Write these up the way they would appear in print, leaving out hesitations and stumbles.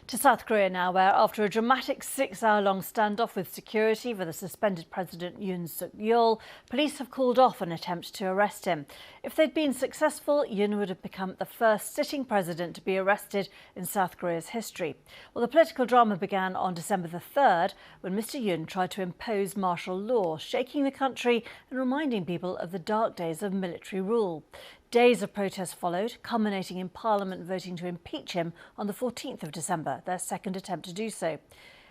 To South Korea now, where after a dramatic 6-hour-long standoff with security for the suspended President Yoon Suk Yeol, police have called off an attempt to arrest him. If they'd been successful, Yoon would have become the first sitting president to be arrested in South Korea's history. Well, the political drama began on December the 3rd when Mr. Yoon tried to impose martial law, shaking the country and reminding people of the dark days of military rule. Days of protest followed, culminating in Parliament voting to impeach him on the 14th of December, their second attempt to do so.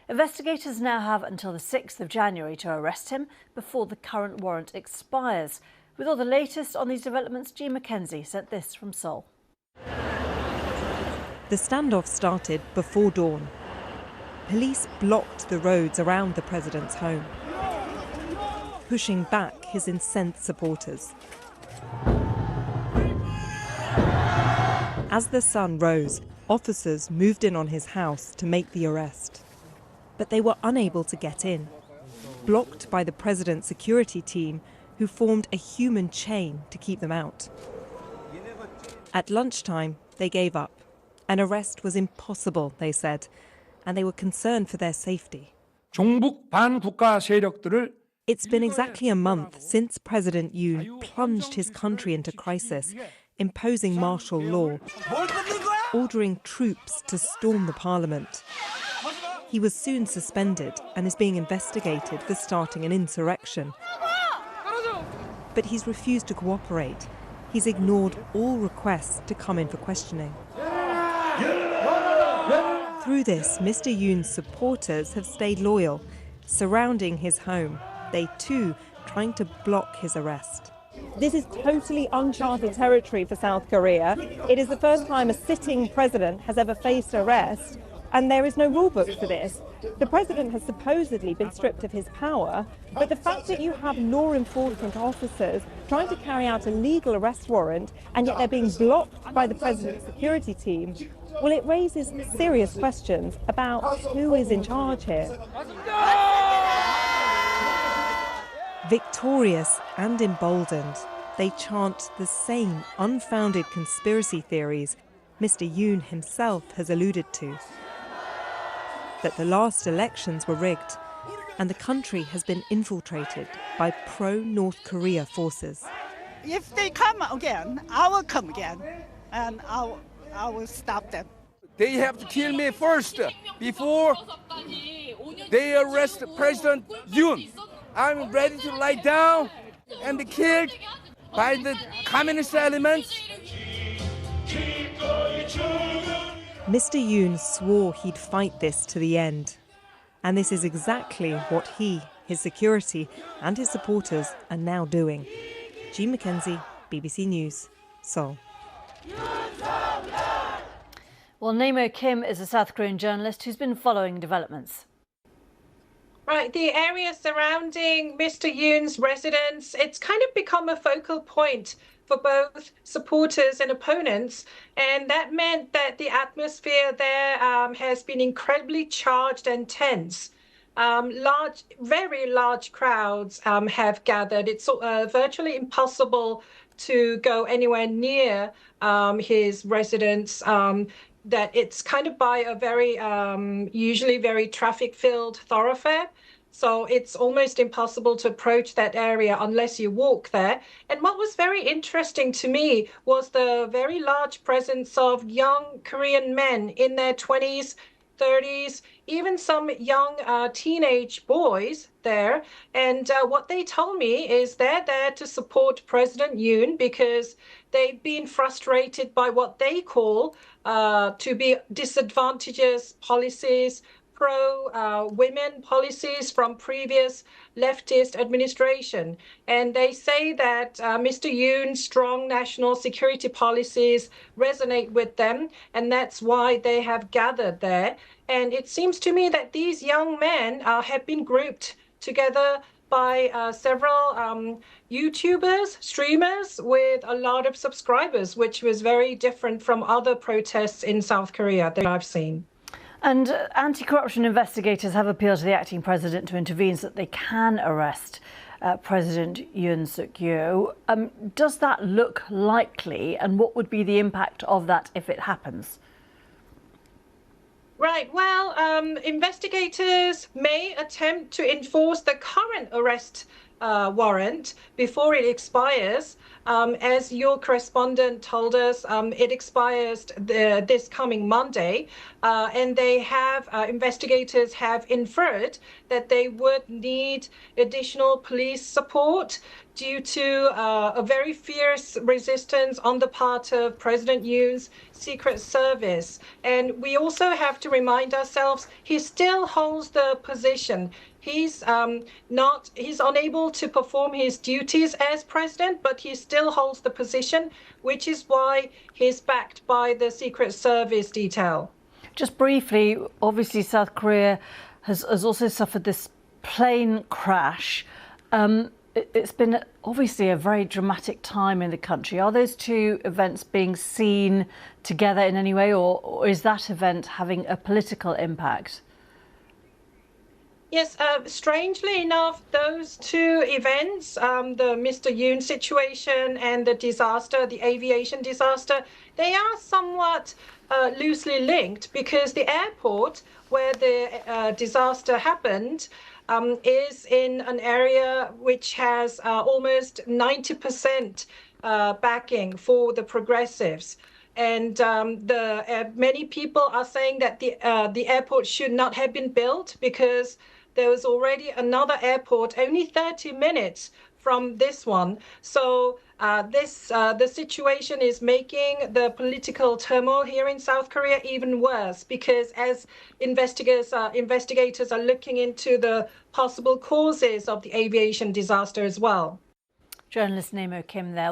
Investigators now have until the 6th of January to arrest him before the current warrant expires. With all the latest on these developments, Jean Mackenzie sent this from Seoul. The standoff started before dawn. Police blocked the roads around the president's home, pushing back his incensed supporters. As the sun rose, officers moved in on his house to make the arrest. But they were unable to get in, blocked by the president's security team, who formed a human chain to keep them out. At lunchtime, they gave up. An arrest was impossible, they said, and they were concerned for their safety. It's been exactly a month since President Yoon plunged his country into crisis, imposing martial law, ordering troops to storm the parliament. He was soon suspended and is being investigated for starting an insurrection. But he's refused to cooperate. He's ignored all requests to come in for questioning. Through this, Mr. Yoon's supporters have stayed loyal, surrounding his home. They too trying to block his arrest. This is totally uncharted territory for South Korea. It is the first time a sitting president has ever faced arrest, and there is no rule book for this. The president has supposedly been stripped of his power, but the fact that you have law enforcement officers trying to carry out a legal arrest warrant, and yet they're being blocked by the president's security team, well, it raises serious questions about who is in charge here. Victorious and emboldened, they chant the same unfounded conspiracy theories Mr. Yoon himself has alluded to. That the last elections were rigged and the country has been infiltrated by pro-North Korea forces. If they come again, I will come again and I will stop them. They have to kill me first before they arrest President Yoon. I'm ready to lie down and be killed by the communist elements. Mr. Yoon swore he'd fight this to the end. And this is exactly what he, his security and his supporters are now doing. Jean Mackenzie, BBC News, Seoul. Well, Nemo Kim is a South Korean journalist who's been following developments. Right, the area surrounding Mr. Yoon's residence, it's kind of become a focal point for both supporters and opponents. And that meant that the atmosphere there has been incredibly charged and tense. Very large crowds have gathered. It's virtually impossible to go anywhere near his residence. That it's kind of by a very, usually very traffic-filled thoroughfare. So it's almost impossible to approach that area unless you walk there. And what was very interesting to me was the very large presence of young Korean men in their 20s, 30s, even some young teenage boys there. And what they told me is they're there to support President Yoon because they've been frustrated by what they call to be disadvantageous policies, pro-women policies from previous leftist administration. And they say that Mr. Yoon's strong national security policies resonate with them, and that's why they have gathered there. And it seems to me that these young men have been grouped together by several YouTubers, streamers with a lot of subscribers, which was very different from other protests in South Korea that I've seen. And anti-corruption investigators have appealed to the acting president to intervene so that they can arrest President Yoon Suk Yeol. Does that look likely, and what would be the impact of that if it happens? Right. Well, investigators may attempt to enforce the current arrest warrant before it expires. As your correspondent told us, it expires this coming Monday, and investigators have inferred that they would need additional police support due to a very fierce resistance on the part of President Yoon's Secret Service. And we also have to remind ourselves he still holds the position. He's unable to perform his duties as president, but he still holds the position, which is why he's backed by the Secret Service detail. Just briefly, obviously South Korea has also suffered this plane crash. It's been obviously a very dramatic time in the country. Are those two events being seen together in any way, or is that event having a political impact? Yes, strangely enough, those two events, the Mr. Yoon situation and the disaster, the aviation disaster, they are somewhat loosely linked because the airport where the disaster happened is in an area which has almost 90% backing for the progressives. And many people are saying that the airport should not have been built because there was already another airport only 30 minutes from this one. So the situation is making the political turmoil here in South Korea even worse because as investigators are looking into the possible causes of the aviation disaster as well. Journalist Nemo Kim there.